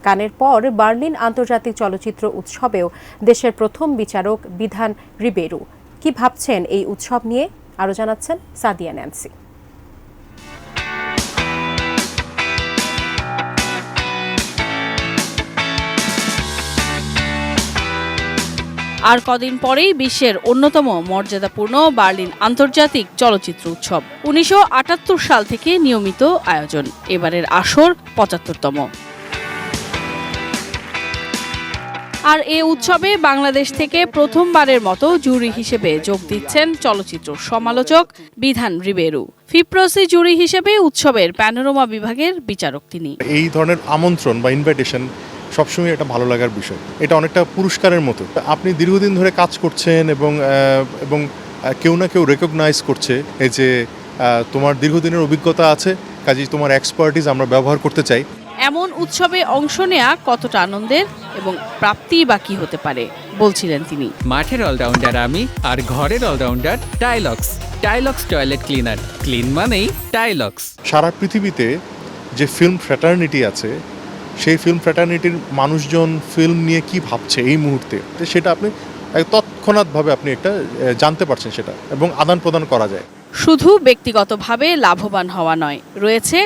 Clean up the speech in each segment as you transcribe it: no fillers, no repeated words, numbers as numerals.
কানের পর বার্লিন আন্তর্জাতিক চলচ্চিত্র উৎসবেও দেশের প্রথম বিচারক বিধান রিবেরু কি ভাবছেন এই উৎসব নিয়ে আরও জানাচ্ছেন সাদিয়া ন্যান্সি। আর কদিন পরেই বিশ্বের অন্যতম মর্যাদাপূর্ণ বার্লিন আন্তর্জাতিক চলচ্চিত্র উৎসব ১৯৭৮ সাল থেকে নিয়মিত আয়োজন, এবারের আসর ৭৫তম। আর এ উৎসবে বাংলাদেশ থেকে প্রথমবারের মতো জুরি হিসেবে যোগ দিচ্ছেন চলচ্চিত্র সমালোচক বিধান রিবেরু। ফিপ্রসি জুরি হিসেবে উৎসবের প্যানোরামা বিভাগের বিচারক তিনি। এই ধরনের আমন্ত্রণ বা ইনভাইটেশন সবসময় একটা ভালো লাগার বিষয়, এটা অনেকটা পুরস্কারের মতো। আপনি দীর্ঘদিন ধরে কাজ করছেন এবং কেউ না কেউ রেকগনাইজ করছে এই যে তোমার দীর্ঘদিনের অভিজ্ঞতা আছে, কাজেই তোমার এক্সপার্টিজ আমরা ব্যবহার করতে চাই। এমন উৎসবে অংশ নেয়া কতটা আনন্দের এবং প্রাপ্তি বা কি হতে পারে বলছিলেন তিনি। মাঠের অলরাউন্ডার আমি, আর ঘরের allrounder Tylox. Tylox toilet cleaner, clean মানেই টাইলক্স। সারা পৃথিবীতে যে ফিল্ম ফ্র্যাটার্নিটি আছে, সেই ফিল্ম ফ্র্যাটার্নিটির মানুষজন ফিল্ম নিয়ে কি ভাবছে এই মুহূর্তে, সেটা আপনি তৎক্ষণাৎভাবে আপনি একটা জানতে পারছেন সেটা, এবং আদান প্রদান করা যায়। শুধু ব্যক্তিগতভাবে লাভবান হওয়া নয়, রয়েছে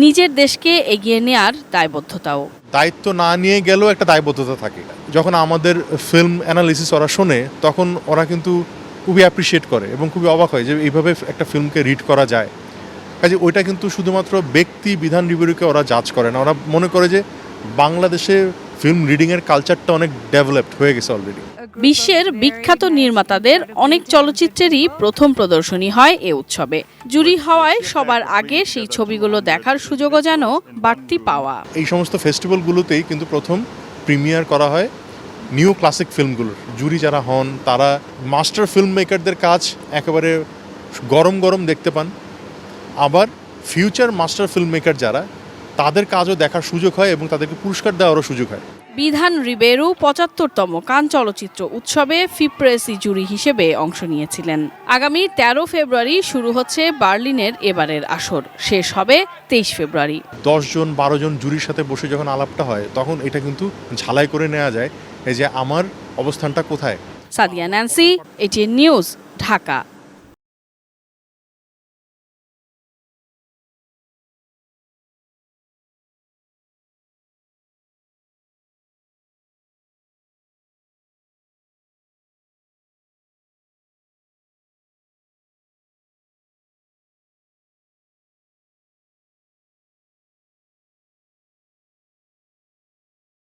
নিজের দেশকে এগিয়ে নেয়ার দায়বদ্ধতাও। দায়িত্ব না নিয়ে গেলেও একটা দায়বদ্ধতা থাকে। যখন আমাদের ফিল্ম অ্যানালিসিস ওরা শোনে, তখন ওরা কিন্তু খুবই অ্যাপ্রিসিয়েট করে এবং খুবই অবাক হয় যে এইভাবে একটা ফিল্মকে রিড করা যায়। কাজে ওইটা কিন্তু শুধুমাত্র ব্যক্তি বিধান রিভিউকে ওরা জাজ করে না, ওরা মনে করে যে বাংলাদেশে ফিল্ম রিডিংয়ের কালচারটা অনেক ডেভেলপড হয়ে গেছে অলরেডি। বিশ্বের বিখ্যাত নির্মাতাদের অনেক চলচ্চিত্রেরই প্রথম প্রদর্শনী হয় এ উৎসবে। জুরি হওয়ায় সবার আগে সেই ছবিগুলো দেখার সুযোগও যেন বাড়তি পাওয়া। এই সমস্ত ফেস্টিভ্যালগুলোতেই কিন্তু প্রথম প্রিমিয়ার করা হয় নিউ ক্লাসিক ফিল্মগুলোর। জুরি যারা হন তারা মাস্টার ফিল্ম মেকারদের কাজ একেবারে গরম গরম দেখতে পান, আবার ফিউচার মাস্টার ফিল্ম মেকার যারা, তাদের কাজও দেখার সুযোগ হয় এবং তাদেরকে পুরস্কার দেওয়ারও সুযোগ হয়। বিধান রিবেরু ৭৫তম কান চলচ্চিত্র উৎসবে ফিপ্রেসি জুরি হিসেবে অংশ নিয়েছিলেন। আগামী ১৩ ফেব্রুয়ারি শুরু হচ্ছে বার্লিনের এবারের আসর, শেষ হবে ২৩ ফেব্রুয়ারি। ১০ জন ১২ জন জুরির সাথে বসে যখন আলাপটা হয়, তখন এটা কিন্তু ঝালাই করে নেওয়া যায় এই যে আমার অবস্থানটা কোথায়। Sadia Nancy, ATN news, Dhaka.